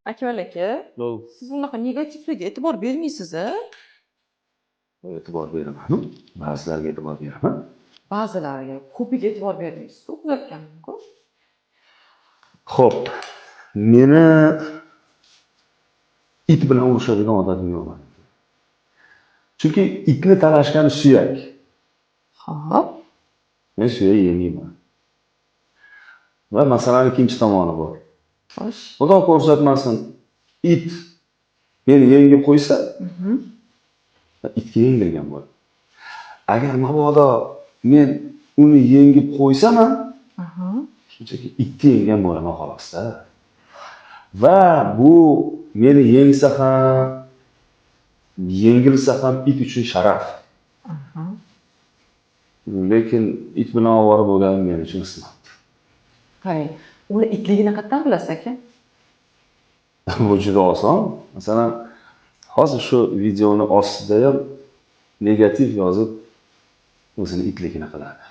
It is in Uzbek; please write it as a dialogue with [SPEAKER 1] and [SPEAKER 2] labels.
[SPEAKER 1] Akmal aka, siz unaqa negativlarga e'tibor bermaysiz-a?
[SPEAKER 2] E'tibor beraman. Ba'zilarga e'tibor beraman.
[SPEAKER 1] Ba'zilariga, ko'piga e'tibor bermaysiz. O'qiyotganman-ku.
[SPEAKER 2] Xo'p, meni it bilan urushadigan odatim yo'q. Chunki itni talashgani suyak.
[SPEAKER 1] Xo'p.
[SPEAKER 2] Men suyak yemayman. Va masalaning ikkinchi tomoni bor.
[SPEAKER 1] Xo'sh.
[SPEAKER 2] Xudo ko'rsatmasin, it meni yengib qo'ysa, itga yengilgan bo'ladi. Agar mabodo men uni yengib qo'ysam ham, shunchaki itga yenggan bo'laman xolos-da. Va bu meni yengsa ham, yengilsa ham it uchun sharaf. Lekin it bilan ovora bo'lganim men uchun sinab.
[SPEAKER 1] Qarang, uni itligini qayerdan bilasiz aka?
[SPEAKER 2] Bu juda oson. Masalan, hozir shu videoni ostida ham negativ yozib o'zini itligini qiladi.